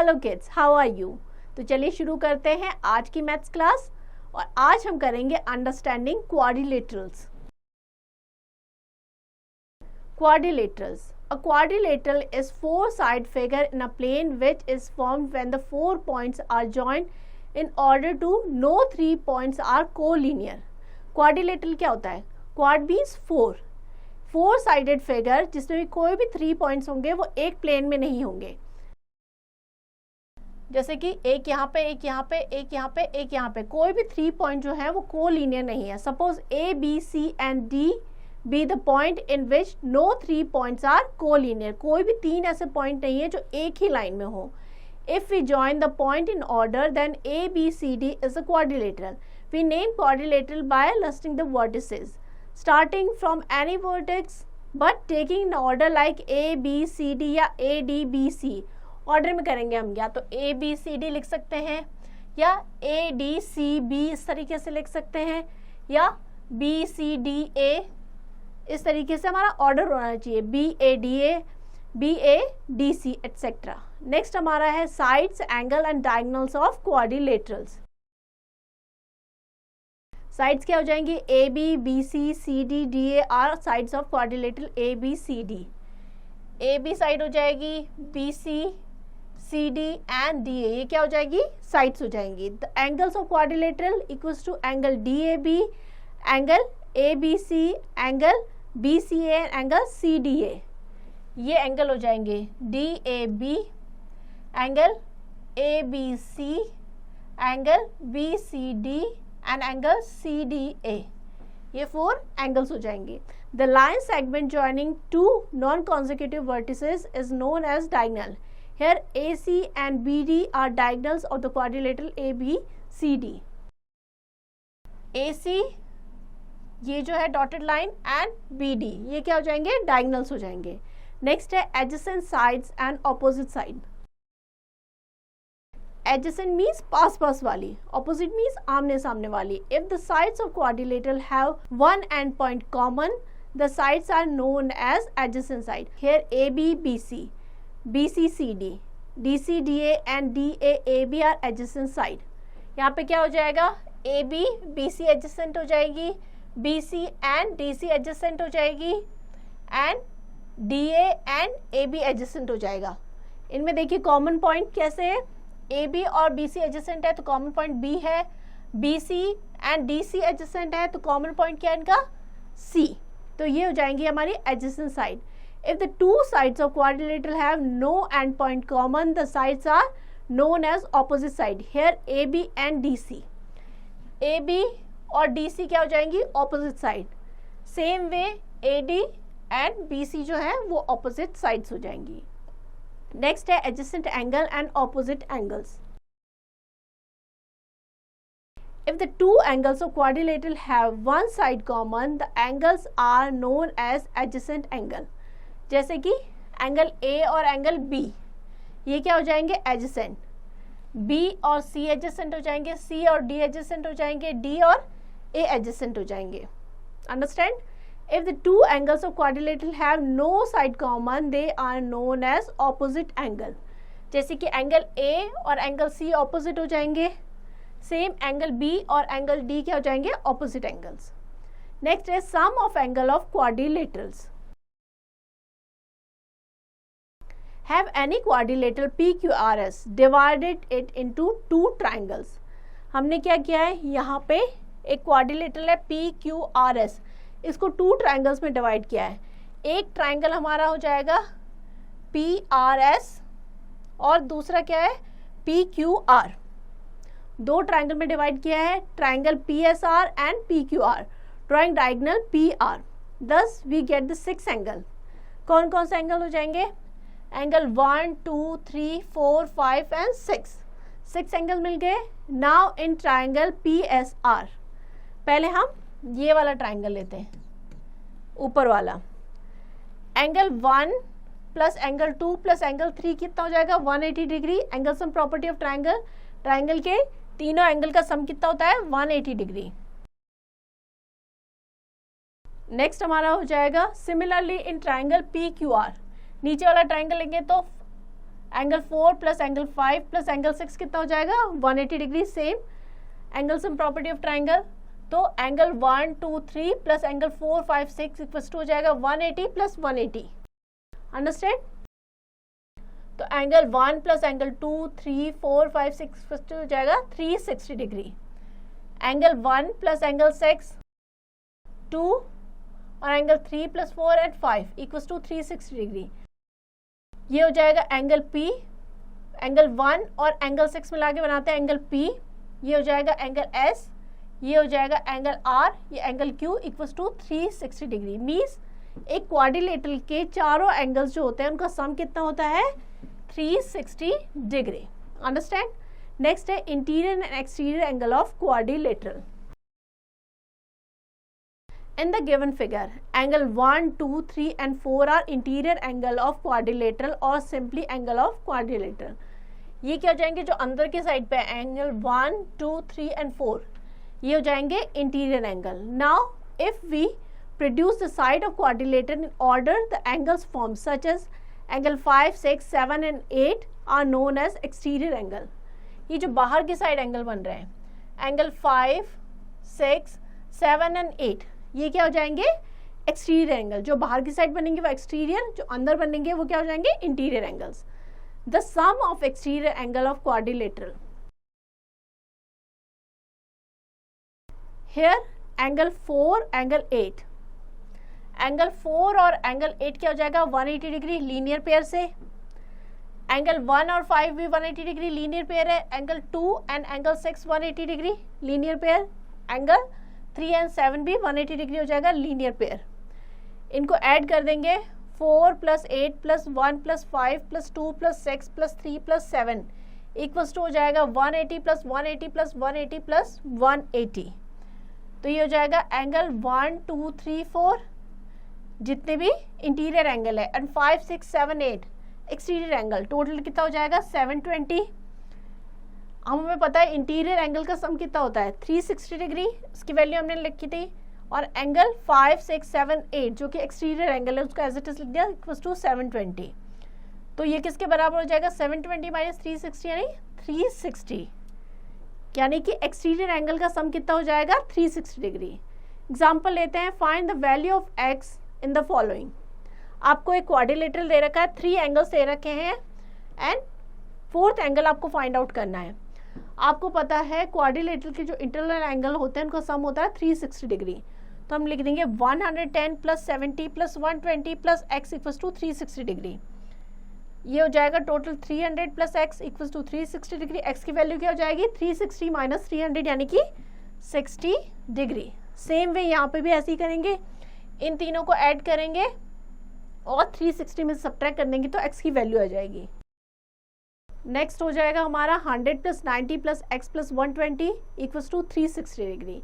Hello kids, how are you. तो चलिए शुरू करते हैं आज की मैथ्स क्लास। और आज हम करेंगे understanding quadrilaterals. Quadrilaterals. A quadrilateral is four-sided figure in a plane which is formed when the 4 points are joined in order to no 3 points are collinear. Quadrilateral क्या होता है? Quad means four-sided figure जिसमें भी कोई भी 3 points होंगे वो एक प्लेन में नहीं होंगे। जैसे कि एक यहाँ पे, एक यहाँ पे, एक यहाँ पे, एक यहाँ पे, कोई भी 3 पॉइंट जो है वो कोलिनियर नहीं है। Suppose A B C and D be the point in which no 3 points are collinear. कोई भी 3 ऐसे पॉइंट नहीं है जो एक ही लाइन में हो। If we join the point in order then A B C D is a quadrilateral. We name quadrilateral by listing the vertices starting from any vertex but taking in order like A B C D या A D B C. Order में करेंगे हम, या तो A B C D लिख सकते हैं या ए डी सी बी इस तरीके से लिख सकते हैं, या बी सी डी ए इस तरीके से हमारा ऑर्डर होना चाहिए, B A D A, B A D C etcetera. Next हमारा है sides, angle and diagonals of quadrilaterals. Sides क्या हो जाएंगी? A B, B C, C D, D A are sides of quadrilateral A B C D. A B side हो जाएगी, B C, C D and D A, ये क्या हो जाएगी? Sides हो जाएंगी। The angles of quadrilateral equals to angle D A B, angle A B C, angle B C A, angle C D A. ये angle हो जाएंगे D A B, angle A B C, angle B C D and angle C D A. ये 4 angles हो जाएंगे। The line segment joining two non-consecutive vertices is known as diagonal. Here AC and BD are diagonals of the quadrilateral ABCD. AC ये जो है dotted line and BD ये क्या हो जाएंगे? डायगोनल्स हो जाएंगे। नेक्स्ट है adjacent sides and opposite side. Adjacent means पास पास वाली, opposite means आमने सामने वाली। If the sides of quadrilateral have one end point common, the sides are known as adjacent side. Here AB, BC, BC, CD, DC, DA and DA, AB are adjacent side. यहाँ पे क्या हो जाएगा? AB, BC adjacent हो जाएगी, BC and DC adjacent हो जाएगी and DA and AB adjacent हो जाएगा। इनमें देखिए कॉमन पॉइंट कैसे है? AB और BC adjacent है तो कॉमन पॉइंट B है, BC and DC adjacent है तो कॉमन पॉइंट क्या है इनका? C। तो ये हो जाएंगी हमारी adjacent side. If the two sides of quadrilateral have no end point common, the sides are known as opposite side. Here AB and DC. AB और DC क्या हो जाएंगी? Opposite side. Same way AD and BC जो है वो opposite sides हो जाएंगी. Next है adjacent angle and opposite angles. If the two angles of quadrilateral have one side common, the angles are known as adjacent angle. जैसे कि angle A और angle B ये क्या हो जाएंगे? adjacent. B और C adjacent हो जाएंगे, C और D adjacent हो जाएंगे, D और A adjacent हो जाएंगे। Understand? If the two angles of quadrilateral have no side common, they are known as opposite angle. जैसे कि एंगल A और एंगल C opposite हो जाएंगे, सेम एंगल B और एंगल D क्या हो जाएंगे? Opposite angles. नेक्स्ट है sum of angle of quadrilaterals. Have any quadrilateral PQRS divided it into 2 triangles. हमने क्या किया है? यहाँ पे एक क्वाड्रिलेटरल है PQRS, इसको 2 ट्राइंगल्स में डिवाइड किया है। एक ट्राइंगल हमारा हो जाएगा PRS और दूसरा क्या है? PQR। 2 ट्राइंगल में डिवाइड किया है, triangle PSR and PQR, drawing diagonal PR। Thus we get the 6 angle. कौन कौन से एंगल हो जाएंगे? एंगल 1, 2, 3, 4, 5 एंड 6 एंगल मिल गए। नाउ इन ट्राइंगल PSR पहले हम ये वाला ट्राइंगल लेते हैं, ऊपर वाला। Angle 1 plus angle 2 plus angle 3 कितना हो जाएगा? 180 degree. Angle sum property of triangle, triangle के तीनों एंगल का सम कितना होता है? 180 डिग्री। नेक्स्ट हमारा हो जाएगा सिमिलरली इन ट्राइंगल PQR। नीचे वाला ट्राइंगल लेंगे तो angle 4 plus angle 5 plus angle 6 कितना हो जाएगा 180 degree, same angle sum property of triangle. तो angle 1 2 3 plus angle 4 5 6 equals to हो जाएगा 180 प्लस 180, अंडरस्टैंड। तो angle 1 plus angle 2 3 4 5 6 equals to हो जाएगा 360 डिग्री। एंगल 1 प्लस एंगल 6 2 और angle 3 plus 4 and 5 equals to 360 degree. ये हो जाएगा एंगल P, एंगल 1 और एंगल 6 मिला के बनाते हैं एंगल P। ये हो जाएगा एंगल S, ये हो जाएगा एंगल R, ये angle Q equals to 360 degree. Means एक क्वाड्रिलेटरल के चारों एंगल्स जो होते हैं उनका सम कितना होता है 360 डिग्री, अंडरस्टैंड। नेक्स्ट है interior and exterior angle of quadrilateral. In the given figure, angle 1, 2, 3 and 4 are interior angle of quadrilateral or simply angle of quadrilateral. ये क्या हो जाएंगे जो अंदर के साइड पे एंगल 1, 2, 3 and 4 ये हो जाएंगे interior angle. Now if we produce the side of quadrilateral in order, the angles formed such as angle 5, 6, 7 and 8 are known as exterior angle. ये जो बाहर के साइड एंगल बन रहे हैं एंगल 5, 6, 7 and 8 ये क्या हो जाएंगे एक्सटीरियर एंगल। जो बाहर की साइड बनेंगे वो एक्सटीरियर, जो अंदर बनेंगे वो क्या हो जाएंगे interior angles. The sum of exterior angle of quadrilateral, here angle 4 angle 8, angle 4 और एंगल 8 क्या हो जाएगा 180 डिग्री लीनियर पेयर से। एंगल 1 और 5 भी 180 डिग्री लीनियर पेयर है। Angle 2 and angle 6 180 degree linear pair. Angle 3 and 7 भी 180 डिग्री हो जाएगा लीनियर पेयर। इनको ऐड कर देंगे 4 plus 8 plus 1 plus 5 plus 2 plus 6 plus 3 plus 7 equals to हो जाएगा 180 प्लस 180 प्लस 180 प्लस 180। तो ये हो जाएगा एंगल 1 2 3 4 जितने भी इंटीरियर एंगल है एंड 5 6 7 8 एक्सटीरियर एंगल, टोटल कितना हो जाएगा 720। हमें पता है इंटीरियर एंगल का सम कितना होता है 360 डिग्री, इसकी वैल्यू हमने लिखी थी। और एंगल 5 6 7 8 जो कि एक्सटीरियर एंगल है उसका एज इट इज लिख दिया इक्वल्स टू 720। तो ये किसके बराबर हो जाएगा 720 माइनस 360 यानी 360, यानी कि एक्सटीरियर एंगल का सम कितना हो जाएगा 360 डिग्री। एग्जाम्पल लेते हैं, find the value of x in the following. आपको एक क्वाड्रिलेटरल दे रखा है, 3 एंगल्स दे रखे हैं एंड 4th एंगल आपको फाइंड आउट करना है। आपको पता है क्वाड्रिलेटरल के जो इंटरनल एंगल होते हैं उनका सम होता है 360 डिग्री। तो हम लिख देंगे 110 plus 70 plus 120 plus X equals to 360 degree. ये हो जाएगा total 300 plus X equals to 360 degree. X की वैल्यू क्या हो जाएगी 360 माइनस 300 यानी कि 60 डिग्री। सेम वे यहाँ पे भी ऐसे ही करेंगे, इन तीनों को ऐड करेंगे और 360 में सब्ट्रैक्ट कर देंगे तो एक्स की वैल्यू आ जाएगी। नेक्स्ट हो जाएगा हमारा 100 plus 90 plus X plus 120 equals to 360 degree.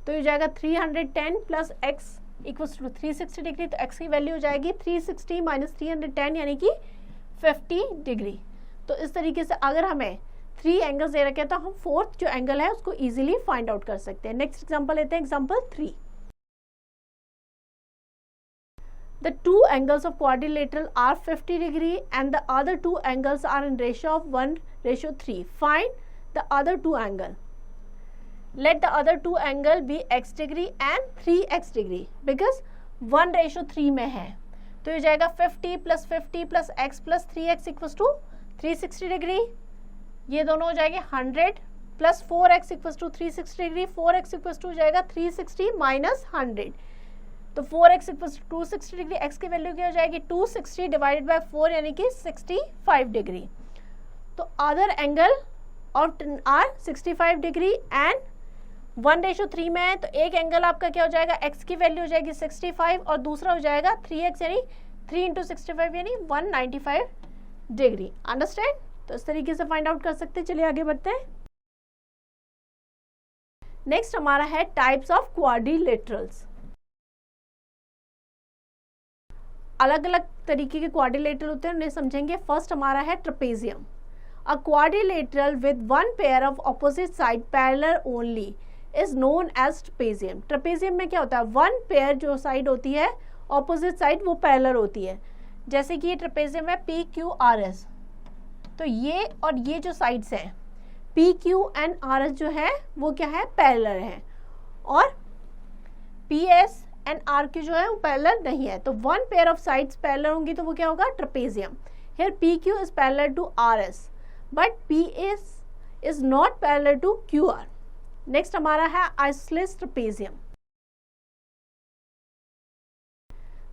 तो ये हो जाएगा 310 plus X equals to 360 degree. तो एक्स की वैल्यू हो जाएगी 360 माइनस 310 यानी कि 50 डिग्री। तो इस तरीके से अगर हमें 3 एंगल्स दे रखे हैं तो हम 4th जो एंगल है उसको इजीली फाइंड आउट कर सकते हैं। नेक्स्ट एग्जांपल लेते हैं, example 3। The 2 angles of quadrilateral are 50 degree and the other 2 angles are in ratio of 1:3. Find the other 2 angle. Let the other 2 angle be x degree and 3x degree because 1:3 में है। तो ये जाएगा 50 plus 50 plus x plus 3x equals to 360 degree. ये दोनों हो जाएंगे 100 plus 4x equals to 360 degree. 4x equals to हो जाएगा 360 माइनस 100। तो 4x equals to 260 degree. x की वैल्यू क्या हो जाएगी 260 डिवाइडेड बाय 4 यानी कि 65 डिग्री। तो other angle of are 65 degree and 1:3 में है। तो एक एंगल आपका क्या हो जाएगा x की वैल्यू हो जाएगी 65 और दूसरा हो जाएगा 3x यानी 3 × 65 यानी 195 डिग्री। अंडरस्टैंड? तो इस तरीके से फाइंड आउट कर सकते हैं। चलिए आगे बढ़ते हैं। नेक्स्ट हमारा है टाइप्स ऑफ क्वाड्रिलेटरल्स। अलग अलग तरीके के क्वाड्रिलेटरल होते हैं, उन्हें समझेंगे। फर्स्ट हमारा है trapezium. A quadrilateral with one pair of opposite side parallel only is known as trapezium. Trapezium में क्या होता है, वन पेयर जो साइड होती है ऑपोजिट साइड वो पैरेलल होती है। जैसे कि ये ट्रेपेजियम है PQRS। तो ये और ये जो साइड्स हैं P Q and R S जो है वो क्या है, पैरेलल है, और P S and R Q जो है वो पैरेलल नहीं है। तो one pair of sides parallel होंगी तो वो क्या होगा, trapezium. Here P Q is parallel to R S but P S is not parallel to Q R. Next हमारा है isosceles trapezium.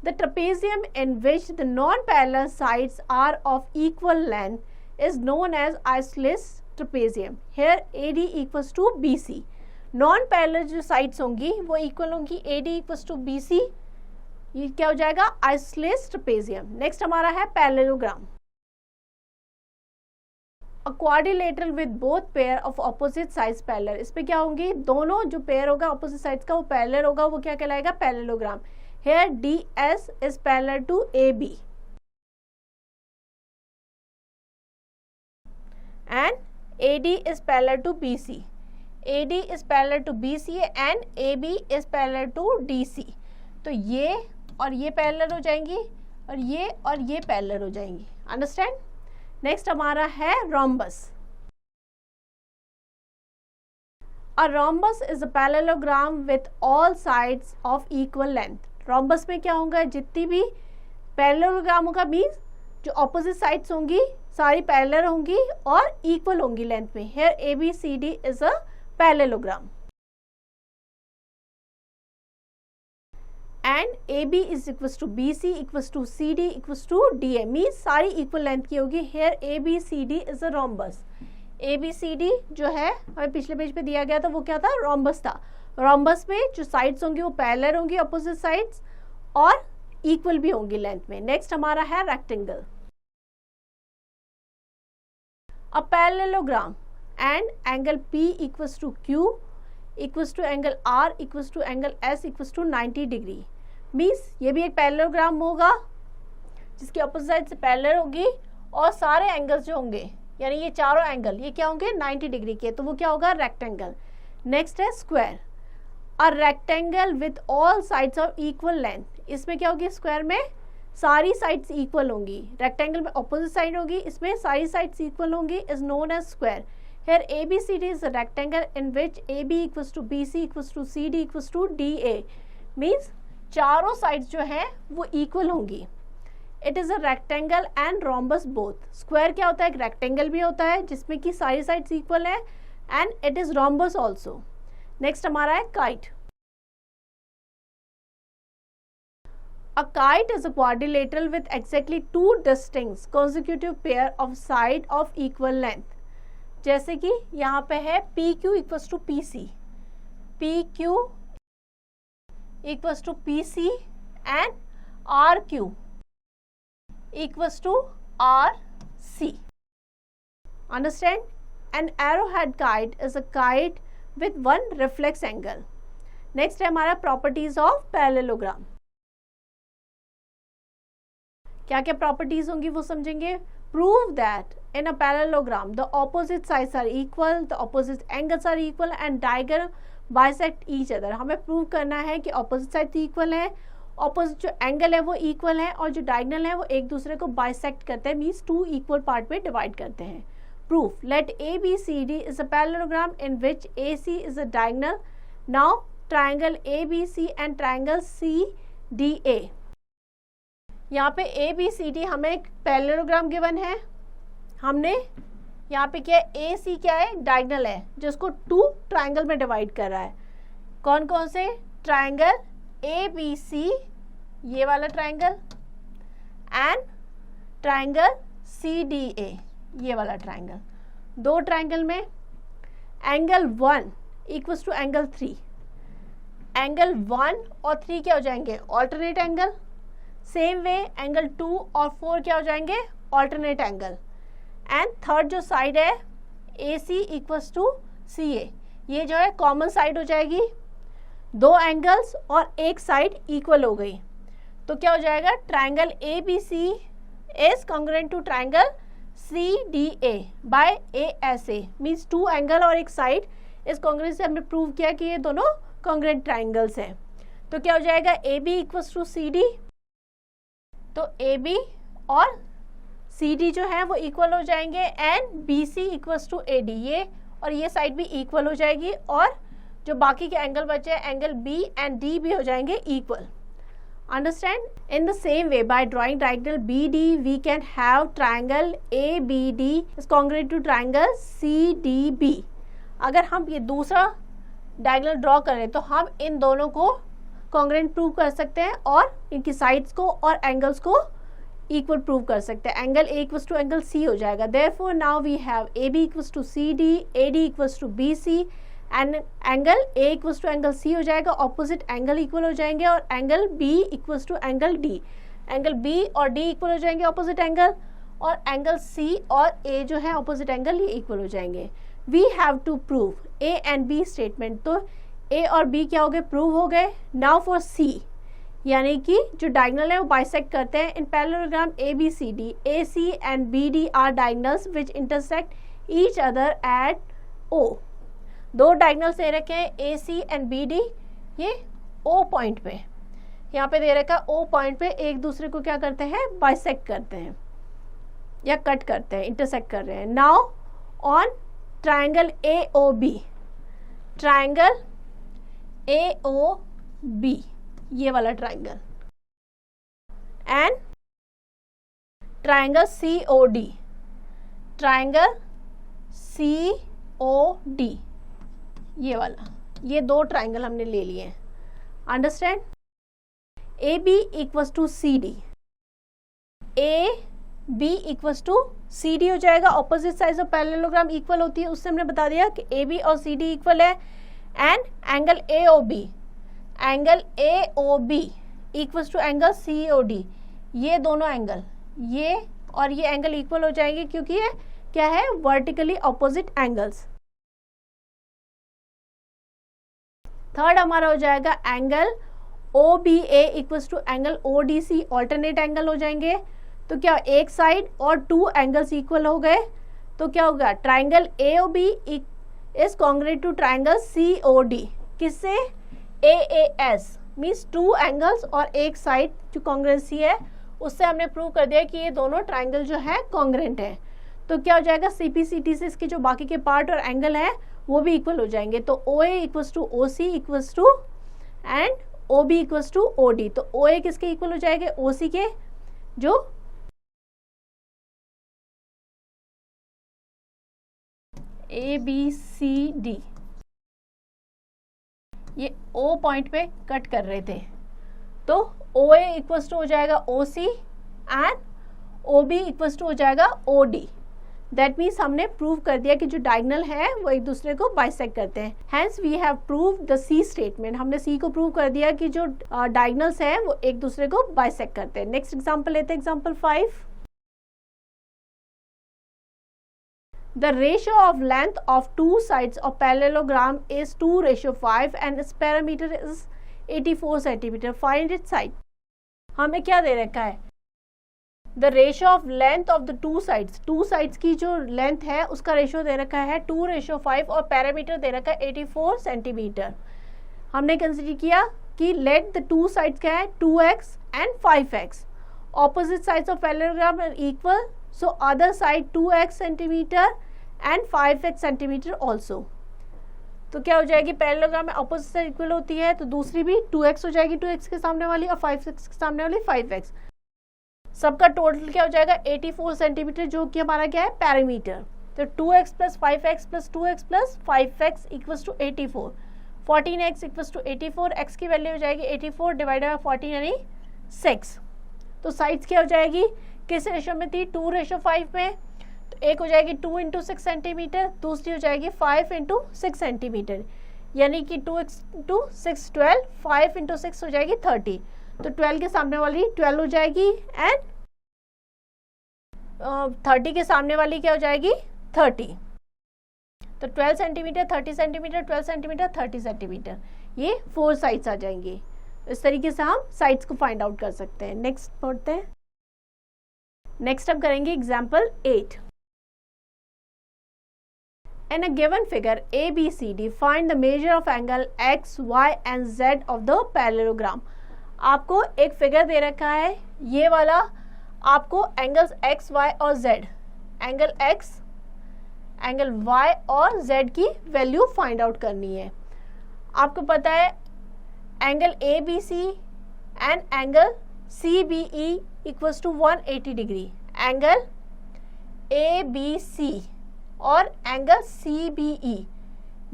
The trapezium in which the non-parallel sides are of equal length is known as isosceles trapezium. Here AD equals to BC. Non-parallel जो sides होंगी वो equal होंगी, AD equals to BC, ये क्या हो जाएगा, isosceles trapezium. Next हमारा है parallelogram. A quadrilateral with both pair of opposite sides parallel. इस पे क्या होंगी, दोनों जो पेयर होगा opposite sides का वो parallel होगा, वो क्या कहलाएगा, parallelogram. Here DS is parallel to AB and AD is parallel to BC. AD is parallel to BC and AB is parallel to DC. तो ये और ये parallel हो जाएंगी और ये parallel हो जाएंगी। Understand? Next हमारा है rhombus. A rhombus is a parallelogram with all sides of equal length. Rhombus में क्या होगा, जितनी भी पैरेललोग्राम होगा मीन्स जो ऑपोजिट साइड्स होंगी सारी पैरेलल होंगी और इक्वल होंगी लेंथ में। Here A B C D is a parallelogram and A B is equals to B C equals to C D equals to D A, means सारी equal length की होगी। Here A B C D is a rhombus. A B C D जो है हमें पिछले page पे दिया गया था वो क्या था, रोम्बस था। रोम्बस में जो साइड्स होंगी वो पैरेलल होंगी ऑपोजिट साइड्स और इक्वल भी होंगी लेंथ में। नेक्स्ट हमारा है rectangle. A parallelogram and angle P equals to Q equals to angle R equals to angle S equals to 90 degree. Means ये भी एक पैरेललोग्राम होगा जिसकी ऑपोजिट साइड से पैरेलल होगी और सारे एंगल्स जो होंगे यानी ये चारों एंगल ये क्या होंगे, 90 डिग्री के, तो वो क्या होगा, रेक्टेंगल। नेक्स्ट है square. A rectangle with all sides of equal length. इसमें क्या होगी, स्क्वायर में सारी साइड्स इक्वल होंगी, रेक्टेंगल में ऑपोजिट साइड होगी, इसमें सारी साइड्स इक्वल होंगी, is known as square. Here A B C D is a rectangle in which A B equals to B C equals to C D equals to D A, means चारों sides जो हैं वो equal होंगी। It is a rectangle and rhombus both. Square क्या होता है, एक rectangle भी होता है जिसमें कि सारी साइड्स इक्वल है and it is rhombus also. Next हमारा है kite. A kite is a quadrilateral with exactly two distinct consecutive pair of side of equal length. जैसे कि यहाँ पे है PQ equals to PC, PQ equals to PC and RQ equals to RC. Understand? An arrowhead kite is a kite with one reflex angle. Next है हमारा properties of parallelogram. क्या क्या properties होंगी वो समझेंगे। Prove that in a parallelogram the opposite sides are equal, the opposite angles are equal and diagonal bisect each other. हमें prove करना है कि ऑपोजिट साइड्स इक्वल है, ऑपोजिट जो एंगल है वो इक्वल है और जो डायगोनल है वो एक दूसरे को बाइसेक्ट करते हैं, मीन्स टू इक्वल पार्ट में डिवाइड करते हैं। Proof, let A B C D is a parallelogram in which A C is a diagonal. Now triangle A B C and triangle C D A. यहाँ पे ए B C D हमें एक parallelogram given है, हमने यहाँ पे क्या है, ए सी क्या है, डायगोनल है जिसको टू ट्राइंगल में डिवाइड कर रहा है। कौन कौन से, ट्राइंगल ए बी सी ये वाला triangle and triangle C D A ये वाला ट्राइंगल। दो ट्राइंगल में angle 1 equals to angle 3, angle 1 और 3 क्या हो जाएंगे, alternate angle. Same way angle 2 और 4 क्या हो जाएंगे, ऑल्टरनेट एंगल। एंड थर्ड जो साइड है ए सी इक्वल्स टू सी ए, ये जो है कॉमन साइड हो जाएगी, दो एंगल्स और एक साइड इक्वल हो गई, तो क्या हो जाएगा, triangle A B C is congruent to triangle C D A by A S A, means two angle और एक साइड। इस कॉन्ग्रुएंस से हमने प्रूव किया कि ये दोनों कॉन्ग्रुएंट ट्राइंगल्स हैं। तो क्या हो जाएगा, A B equals to C D, तो ए बी और सी डी जो है वो इक्वल हो जाएंगे and B C equals to A D, ये और ये साइड भी इक्वल हो जाएगी और जो बाकी के एंगल बचे हैं एंगल बी एंड डी भी हो जाएंगे equal. Understand? In the same way, by drawing diagonal BD, we can have triangle ABD is congruent to triangle CDB. अगर हम ये दूसरा डायगोनल ड्रॉ करें तो हम इन दोनों को कॉन्ग्रुएंट प्रूव कर सकते हैं और इनकी साइड्स को और एंगल्स को इक्वल प्रूव कर सकते हैं. Angle A equals to angle C हो जाएगा. Therefore, now we have AB equals to CD, AD equals to BC and angle A equals to angle C हो जाएगा. ऑपोजिट एंगल इक्वल हो जाएंगे और angle B equals to angle D. Angle B और D equal हो जाएंगे opposite angle और angle C और A जो है ऑपोजिट एंगल ये इक्वल हो जाएंगे. We have to prove A and B statement. तो A और B क्या हो गए? प्रूव हो गए. नाउ फॉर C, यानी कि जो डायगोनल है वो बाइसेक्ट करते हैं. In parallelogram ABCD, AC and BD are diagonals which intersect each other at O. दो डायगोनल्स दे रखे हैं AC एंड BD, ये O पॉइंट पे, यहाँ पे दे रखा O पॉइंट पे एक दूसरे को क्या करते हैं? बाइसेक्ट करते हैं या कट करते हैं, इंटरसेक्ट कर रहे हैं. Now on triangle AOB, triangle AOB ये वाला triangle and triangle COD, triangle COD ये वाला, ये दो ट्रायंगल हमने ले लिए हैं. Understand? AB equals to CD, AB equals to CD हो जाएगा. Opposite sides of parallelogram equal होती है, उससे हमने बता दिया कि AB और CD इक्वल है. And angle AOB, angle AOB equals to angle COD, ये दोनों एंगल, ये और ये एंगल इक्वल हो जाएंगे क्योंकि ये क्या है? Vertically opposite angles. थर्ड हमारा हो जाएगा angle OBA equals to angle ODC, alternate angle हो जाएंगे. तो क्या एक साइड और टू एंगल्स इक्वल हो गए तो क्या होगा? Triangle AOB is congruent to triangle COD. किससे? AAS मीन्स टू एंगल्स और एक साइड जो कॉन्ग्रुएंसी है उससे हमने प्रूव कर दिया कि ये दोनों ट्रायंगल जो है कॉन्ग्रुएंट है. तो क्या हो जाएगा? CPCT से इसके जो बाकी के पार्ट और एंगल है वो भी इक्वल हो जाएंगे. तो OA equals to OC equals to and OB equals to OD. तो OA किसके इक्वल हो जाएंगे? OC के. जो ABCD ये O पॉइंट पे कट कर रहे थे तो OA इक्वल्स टू हो जाएगा OC and OB equals to हो जाएगा OD. दैट मीन्स हमने प्रूव कर दिया कि जो डायगोनल है वो एक दूसरे को बाइसेक्ट करते हैं. Hence we have prove the C statement. हमने C को प्रूव कर दिया कि जो डायगोनल्स हैं वो एक दूसरे को बाइसेक्ट करते हैं. नेक्स्ट एग्जांपल लेते हैं, example 5. The ratio of length of two sides of parallelogram is 2:5 and its parameter is 84 centimeter. Find its side. हमें क्या दे रखा है? The ratio of length of the two sides. Two sides की जो length है उसका रेशियो दे रखा है 2:5 और पैरामीटर दे रखा है 84 सेंटीमीटर. हमने कंसिडर किया कि लेट द टू साइड्स क्या है? 2x and 5x. Opposite sides of parallelogram are equal, so other side 2x centimeter and 5x centimeter also. तो क्या हो जाएगी? पैरेललोग्राम में ऑपोजिट साइड इक्वल होती है तो दूसरी भी 2x हो जाएगी 2x के सामने वाली और 5x के सामने वाली 5x. सबका टोटल क्या हो जाएगा? 84 सेंटीमीटर जो कि हमारा क्या है? पैरामीटर. तो 2x plus 5x plus 2x plus 5x equals to 84. 14x equals to 84. x की वैल्यू हो जाएगी 84 डिवाइडेड बाय 14 यानी 6. तो साइड्स क्या हो जाएगी? किस रेशो में थी? 2:5 में. तो एक हो जाएगी 2 इंटू 6 सेंटीमीटर, दूसरी हो जाएगी 5 इंटू 6 सेंटीमीटर, यानी कि 2x इंटू 6 12, 5 इंटू 6 हो जाएगी 30. तो 12 के सामने वाली 12 हो जाएगी एंड 30 के सामने वाली क्या हो जाएगी? 30. तो 12 सेंटीमीटर 30 सेंटीमीटर 12 सेंटीमीटर 30 सेंटीमीटर, ये 4 साइड्स आ जाएंगी. इस तरीके से हम साइड्स को फाइंड आउट कर सकते हैं. नेक्स्ट पढ़ते हैं. नेक्स्ट अब करेंगे example 8. In a given figure ABCD, find the measure of angle X, Y and Z of the parallelogram. आपको एक फिगर दे रखा है, ये वाला आपको एंगल्स एक्स वाई और Z, angle X, angle Y और जेड की वैल्यू फाइंड आउट करनी है। आपको पता है angle A B C and angle C B E equals to 180 degree. Angle A B C और एंगल सी बी ई,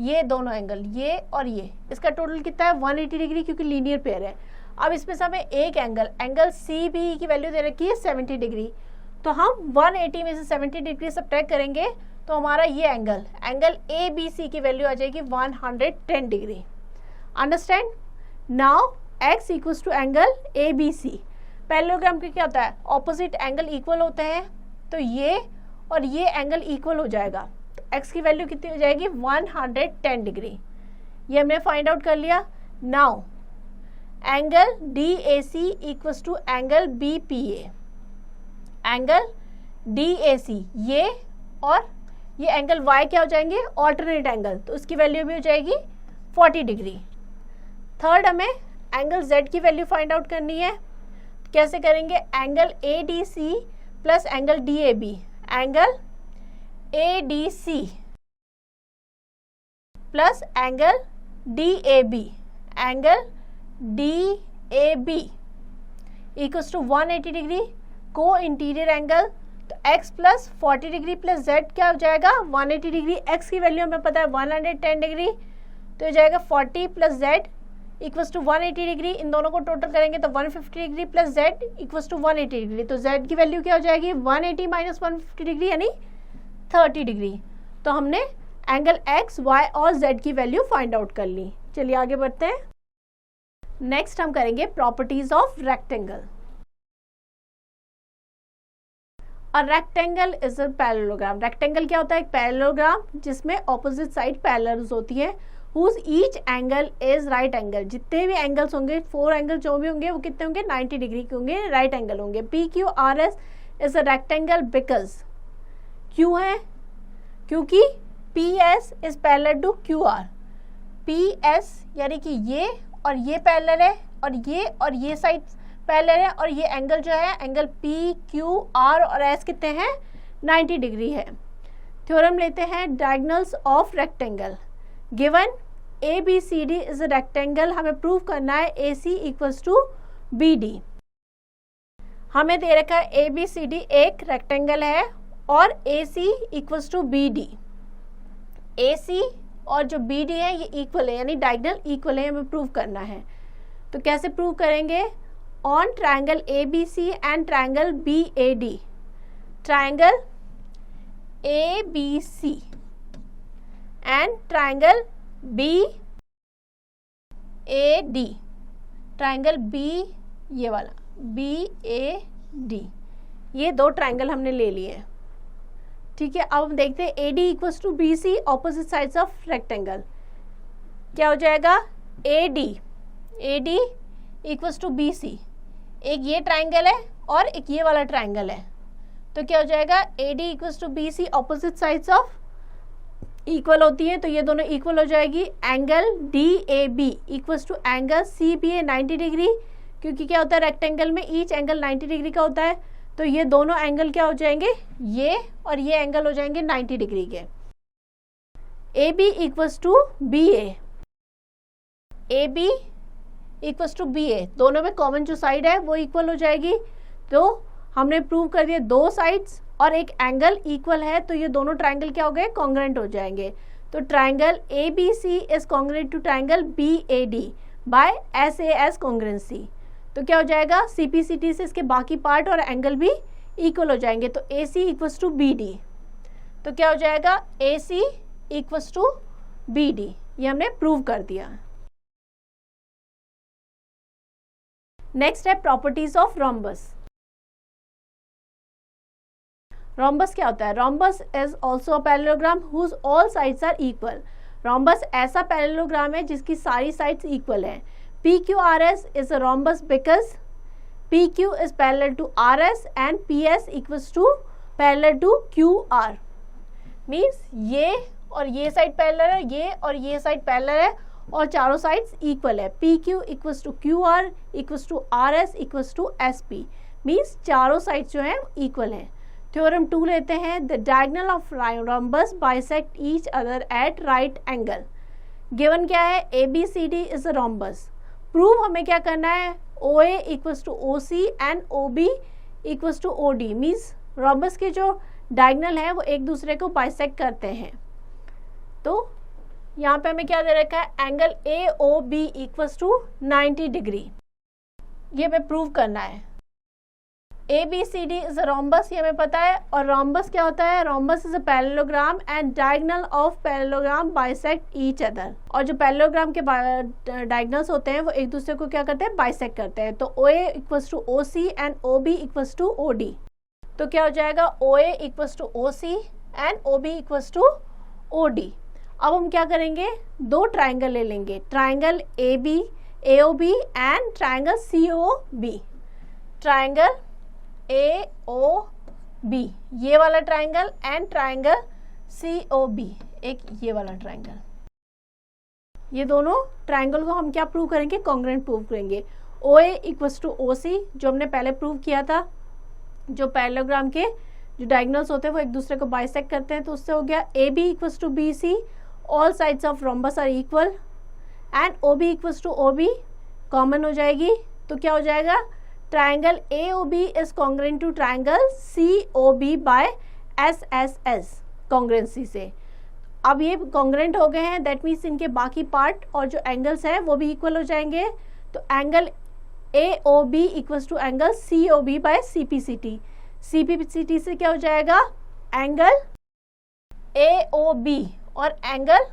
ये दोनों एंगल, ये और ये, इसका टोटल कितना है 180 डिग्री, क्योंकि लीनियर पेयर है। अब इसमें से हमें एक एंगल सी बी ई की वैल्यू दे रखी है 70 डिग्री, तो हम 180 में से 70 डिग्री सब्ट्रैक्ट करेंगे तो हमारा ये एंगल ए बी सी की वैल्यू आ जाएगी 110 degree. Understand? Now x equals to angle A B C. Parallelogram का क्या होता है, ऑपोजिट एंगल इक्वल होते हैं, तो ये और ये एंगल इक्वल हो जाएगा, तो x की वैल्यू कितनी हो जाएगी 110 डिग्री। ये हमने फाइंड आउट कर लिया। Now angle D A C equals to angle B P A. Angle D A C ये और ये एंगल y क्या हो जाएंगे, ऑल्टरनेट एंगल, तो उसकी वैल्यू भी हो जाएगी 40 डिग्री। थर्ड हमें एंगल z की वैल्यू फाइंड आउट करनी है। कैसे करेंगे, angle A D C plus angle D A B. Angle A D C plus angle D A B, angle D A B equals to 180 degree, co interior angle, तो x plus 40 degree plus z क्या हो जाएगा 180 degree. x की value हमें पता है 110 degree, तो हो जाएगा 40 प्लस z इक्वल्स टू 180 डिग्री। इन दोनों को टोटल करेंगे तो 150 degree plus z equals to 180 degree, तो z की वैल्यू क्या हो जाएगी 180 माइनस 150 डिग्री यानी 30 डिग्री। तो हमने एंगल x, y और z की वैल्यू फाइंड आउट कर ली। चलिए आगे बढ़ते हैं। नेक्स्ट हम करेंगे properties of rectangle. A rectangle is a parallelogram. Rectangle क्या होता है, एक पैरेललोग्राम जिसमें ऑपोजिट साइड पैरेलल्स होती है, whose each angle is right angle. जितने भी एंगल्स होंगे, 4 एंगल जो भी होंगे वो कितने होंगे 90 डिग्री के होंगे, राइट एंगल होंगे। P Q R S is a rectangle because, क्यों है, क्योंकि P S is parallel to Q R. P S यानी कि ये और ये पैरेलल है और ये साइड पैरेलल है, और ये एंगल जो है एंगल पी क्यू आर और एस कितने हैं 90 डिग्री है। थ्योरम लेते हैं diagonals of rectangle. Given A B C D is a rectangle, हमें प्रूव करना है A C equals to B D. हमें दे रखा है ए बी सी डी एक रेक्टेंगल है और A C equals to B D. A C और जो बी डी है ये इक्वल है, यानी डायगोनल इक्वल है, हमें प्रूव करना है। तो कैसे प्रूव करेंगे, on triangle A B C and triangle B A D. Triangle A B C and triangle B A D. Triangle B, ये वाला बी ए डी, ये दो ट्रायंगल हमने ले लिए हैं, ठीक है। अब हम देखते हैं A D equals to B C, opposite sides of rectangle. क्या हो जाएगा, A D equals to B C. एक ये ट्राइंगल है और एक ये वाला ट्राइंगल है, तो क्या हो जाएगा A D equals to B C, opposite sides of equal होती है, तो ये दोनों इक्वल हो जाएगी। Angle D A B equals to angle C B A 90 degree, क्योंकि क्या होता है रेक्टेंगल में ईच एंगल 90 डिग्री का होता है, तो ये दोनों एंगल क्या हो जाएंगे, ये और ये एंगल हो जाएंगे 90 डिग्री के। A B equals to B A equals to B A, दोनों में कॉमन जो साइड है वो इक्वल हो जाएगी। तो हमने प्रूव कर दिया दो साइड्स और एक एंगल इक्वल है, तो ये दोनों ट्राइंगल क्या हो गए, कॉन्ग्रुएंट हो जाएंगे। तो triangle A B C is congruent to triangle B A D by S A S congruency. तो क्या हो जाएगा, सी पी सी टी से इसके बाकी पार्ट और एंगल भी इक्वल हो जाएंगे, तो ए C equals to B D. तो क्या हो जाएगा, ए C equals to B D, ये हमने प्रूव कर दिया। नेक्स्ट है प्रॉपर्टीज ऑफ रोम्बस। रोम्बस क्या होता है, rhombus is also a parallelogram whose all sides are equal. Rhombus ऐसा पैरेललोग्राम है जिसकी सारी साइड्स इक्वल है। P Q R S is a rhombus because P Q is parallel to R S and P S equals to parallel to Q R. Means ये और ये side parallel है, ये और ये साइड पैरेलल है और चारों साइड्स इक्वल है। P Q equals to Q R equals to R S equals to S P. Means चारों साइड्स जो है इक्वल है। थ्योरम 2 लेते हैं, the diagonal of rhombus bisect each other at right angle. Given क्या है, ABCD is a rhombus. Prove हमें क्या करना है, OA equals to OC and OB equals to OD। Means rhombus के जो डायगोनल है वो एक दूसरे को बाइसेक्ट करते हैं। तो यहाँ पे हमें क्या दे रखा है, angle AOB equals to 90 degree. ये हमें प्रूव करना है। ABCD इज अ रॉम्बस, ये हमें पता है। और रॉम्बस क्या होता है, rhombus is a parallelogram and diagonal of parallelogram bisect each other. और जो पैरेललोग्राम के डायगोनल्स होते हैं वो एक दूसरे को क्या करते हैं, बाइसेक्ट करते हैं। तो OA equals to OC and OB equals to OD। तो क्या हो जाएगा, OA equals to OC and OB equals to OD। अब हम क्या करेंगे, दो ट्राइंगल ले लेंगे, triangle AOB and triangle COB। Triangle AOB ये वाला ट्राइंगल एंड ट्राइंगल COB एक ये वाला ट्राइंगल। ये दोनों ट्राइंगल को हम क्या प्रूव करेंगे, कॉन्ग्रुएंट प्रूव करेंगे। OA इक्वल्स टू OC जो हमने पहले प्रूव किया था, जो पैरेललोग्राम के जो डायगोनल्स होते हैं वो एक दूसरे को बाइसेक्ट करते हैं, तो उससे हो गया AB equals to BC, all sides of rhombus are equal, and OB equals to OB common हो जाएगी। तो क्या हो जाएगा, triangle AOB is congruent to triangle COB by SSS congruency से। अब ये कॉन्ग्रुएंट हो गए हैं, दैट मीन्स इनके बाकी पार्ट और जो एंगल्स हैं वो भी इक्वल हो जाएंगे। तो angle AOB equals to angle COB by CPCT। CPCT से क्या हो जाएगा, एंगल AOB और एंगल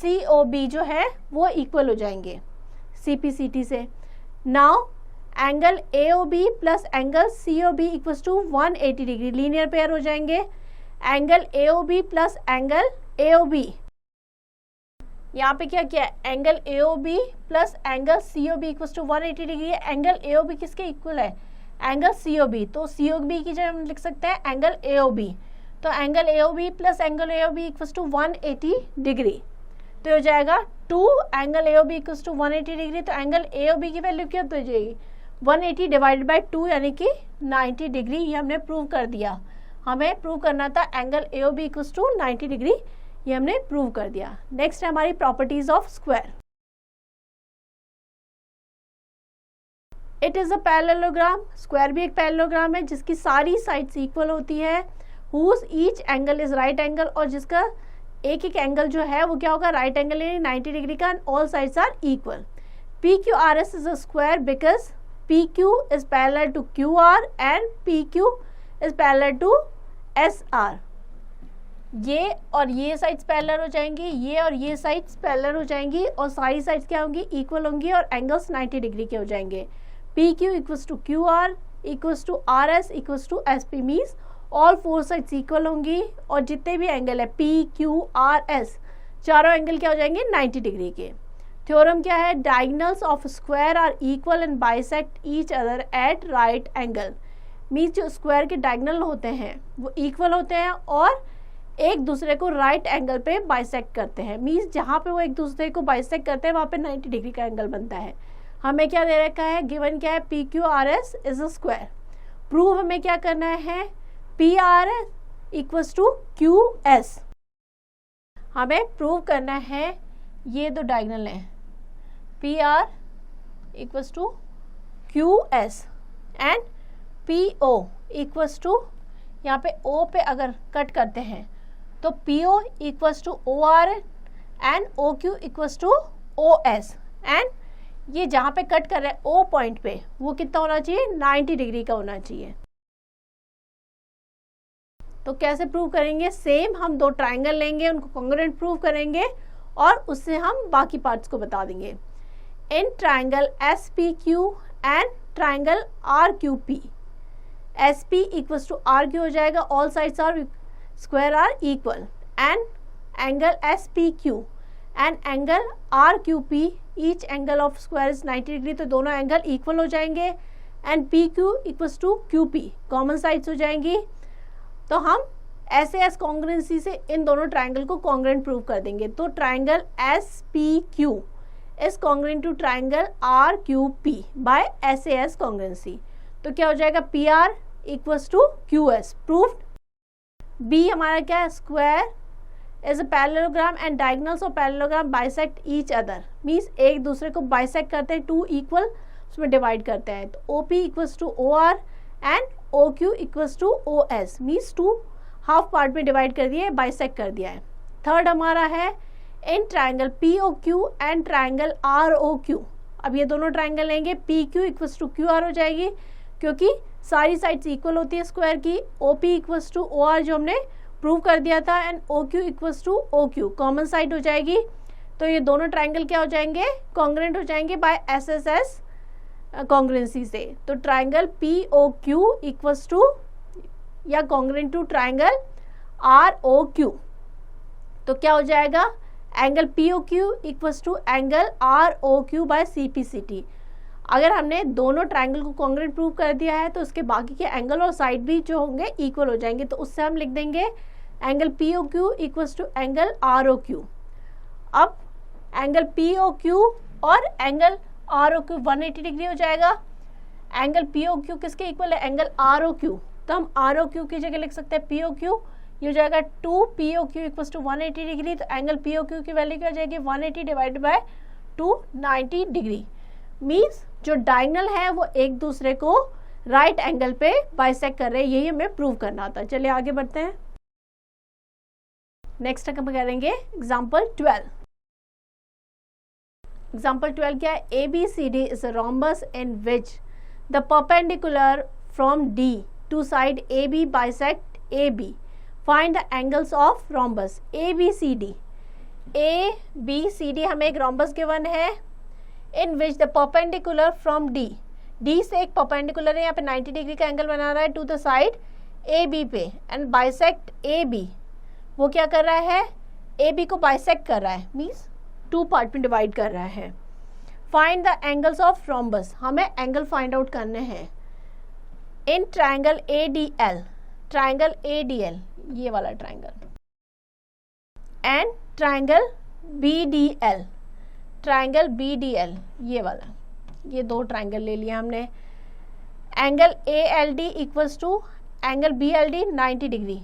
COB जो है वो इक्वल हो जाएंगे CPCT से। Now angle AOB plus angle COB equals to 180 degree, linear pair हो जाएंगे। Angle AOB plus angle AOB, यहाँ पे क्या किया, angle AOB plus angle COB equals to 180 degree. Angle AOB किसके इक्वल है, एंगल COB। तो COB की जगह हम लिख सकते हैं एंगल AOB। तो angle AOB plus angle AOB equals to 180 degree. तो हो जाएगा 2 angle AOB equals to 180 degree. तो एंगल AOB की वैल्यू क्या हो जाएगी, 180 डिवाइडेड बाई 2 यानी कि 90 डिग्री। ये हमने प्रूव कर दिया। हमें प्रूव करना था angle AOB equals to 90 degree, ये हमने प्रूव कर दिया। नेक्स्ट है हमारी properties of square. It is a parallelogram, square भी एक पैरेललोग्राम है जिसकी सारी साइड्स इक्वल होती है, whose each angle is right angle, और जिसका एक एक एंगल जो है वो क्या होगा, राइट एंगल यानी 90 डिग्री का, and all sides are equal. PQRS is a square because PQ is parallel to QR and PQ is parallel to SR। ये और ये साइड्स पैरेलल हो जाएंगी, ये और ये साइड्स पैरेलल हो जाएंगी, और सारी साइड्स क्या होंगी, इक्वल होंगी, और एंगल्स 90 डिग्री के हो जाएंगे। PQ equals to QR equals to RS equals to SP means all four sides equal होंगी, और जितने भी एंगल है PQRS चारों एंगल क्या हो जाएंगे, 90 डिग्री के। थ्योरम क्या है, diagonals of square are equal and bisect each other at right angle. Means जो स्क्वायर के डायगोनल होते हैं वो इक्वल होते हैं और एक दूसरे को राइट एंगल पे बाइसेक्ट करते हैं। मीन्स जहाँ पे वो एक दूसरे को बाइसेक्ट करते हैं वहाँ पे 90 डिग्री का एंगल बनता है। हमें क्या दे रखा है, गिवन क्या है, PQRS is a square. Prove हमें क्या करना है, PR इक्वल्स टू QS। हमें प्रूव करना है ये दो डायगोनल हैं, PR equals to QS and PO equals to, यहाँ पे O पे अगर कट करते हैं तो PO equals to OR and OQ equals to OS, and ये जहाँ पे कट कर रहे हैं O पॉइंट पे वो कितना होना चाहिए, 90 डिग्री का होना चाहिए। तो कैसे प्रूव करेंगे, सेम हम दो ट्राइंगल लेंगे, उनको कॉन्ग्रुएंट प्रूव करेंगे और उससे हम बाकी पार्ट्स को बता देंगे। In triangle SPQ and triangle RQP, SP equals to RQ हो जाएगा, all sides are square are equal, and angle SPQ and angle RQP each angle of square is 90 degree, तो दोनों एंगल इक्वल हो जाएंगे, and PQ equals to QP common sides हो जाएंगी। तो हम SAS कॉन्ग्रुएंसी से इन दोनों ट्राइंगल को कॉन्ग्रुएंट प्रूव कर देंगे। तो triangle SPQ is congruent to triangle RQP by SAS congruency. तो क्या हो जाएगा PR equals to QS, proved. B हमारा क्या है, square is a parallelogram and diagonals of parallelogram bisect each other, means एक दूसरे को बाइसेक्ट करते हैं, 2 इक्वल उसमें डिवाइड करते हैं। तो OP equals to OR and OQ equals to OS, means 2 half part में डिवाइड कर दिया है, बाइसेक्ट कर दिया है। थर्ड हमारा है in triangle POQ and triangle ROQ। अब ये दोनों ट्राइंगल लेंगे, PQ इक्वल्स टू QR हो जाएगी क्योंकि सारी साइड्स इक्वल होती है स्क्वायर की। OP इक्वल्स टू OR जो हमने प्रूव कर दिया था, and OQ equals to OQ common side हो जाएगी। तो ये दोनों ट्राइंगल क्या हो जाएंगे, कॉन्ग्रुएंट हो जाएंगे बाय SSS कॉन्ग्रुएंसी से। तो ट्राइंगल POQ इक्वल्स टू या कॉन्ग्रुएंट टू ट्राइंगल ROQ। तो क्या हो जाएगा, angle POQ equals to angle ROQ by CPCT। अगर हमने दोनों ट्राइंगल को कॉन्ग्रुएंट प्रूव कर दिया है तो उसके बाकी के एंगल और साइड भी जो होंगे इक्वल हो जाएंगे। तो उससे हम लिख देंगे angle POQ equals to angle ROQ। अब एंगल POQ और एंगल ROQ 180 डिग्री हो जाएगा। एंगल POQ किसके इक्वल है, एंगल ROQ। तो हम ROQ की जगह लिख सकते हैं POQ, ये हो जाएगा 2 POQ इक्वल्स टू 180 डिग्री। तो एंगल POQ की वैल्यू क्या हो जाएगी, 180 डिवाइड बाय 290 डिग्री। मीन्स जो डायगोनल है वो एक दूसरे को राइट एंगल पे बाइसेक्ट कर रहे हैं, यही हमें प्रूव करना था। चलिए आगे बढ़ते हैं। नेक्स्ट हम करेंगे एग्जाम्पल 12। एग्जाम्पल 12 क्या है, ABCD is a rhombus in which the perpendicular from D to side AB bisect AB. Find the angles of rhombus ABCD। ABCD हमें एक rhombus गिवन है in which the perpendicular from D से एक perpendicular है, यहाँ पे 90 degree का angle बना रहा है to the side AB पे, and bisect AB। वो क्या कर रहा है, AB को bisect कर रहा है, मीन्स 2 पार्ट में डिवाइड कर रहा है। Find the angles of rhombus, हमें एंगल फाइंड आउट करने हैं in triangle ADL, triangle ADL ये वाला triangle, and triangle BDL, triangle BDL ये वाला, ये 2 ट्राइंगल ले लिया हमने। Angle ALD equals to angle BLD 90 degree,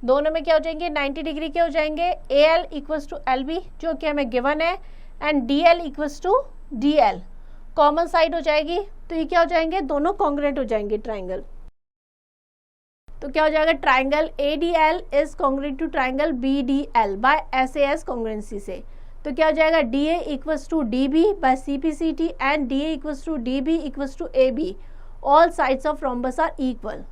दोनों में क्या हो जाएंगे 90 डिग्री के हो जाएंगे। AL इक्वल्स टू LB जो कि हमें गिवन है, and DL equals to DL common side हो जाएगी। तो ये क्या हो जाएंगे, दोनों कॉन्ग्रुएंट हो जाएंगे ट्राइंगल। तो क्या हो जाएगा, triangle ADL is congruent to triangle BDL by SAS congruency से। तो क्या हो जाएगा, DA equals to DB by CPCT and DA equals to DB equals to AB। All sides of rhombus are equal.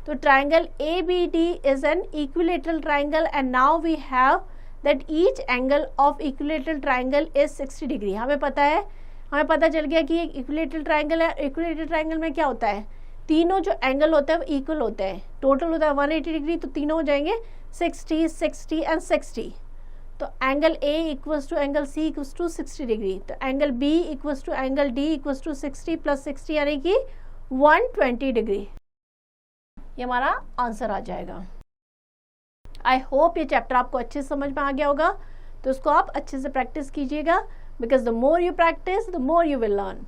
तो triangle ABD is an equilateral triangle and now we have that each angle of equilateral triangle is 60 degree. हमें पता चल गया कि एक equilateral triangle है। Equilateral triangle में क्या होता है, तीनों जो एंगल होते हैं वो इक्वल होते हैं, टोटल होता है 180 डिग्री, तो तीनों हो जाएंगे 60, 60 एंड 60। तो angle A equals to angle C equals to 60 degree. तो angle B equals to angle D equals to 60 plus 60 यानी कि 120 डिग्री। ये हमारा आंसर आ जाएगा। आई होप ये चैप्टर आपको अच्छे से समझ में आ गया होगा, तो इसको आप अच्छे से प्रैक्टिस कीजिएगा, because the more you practice the more you will learn.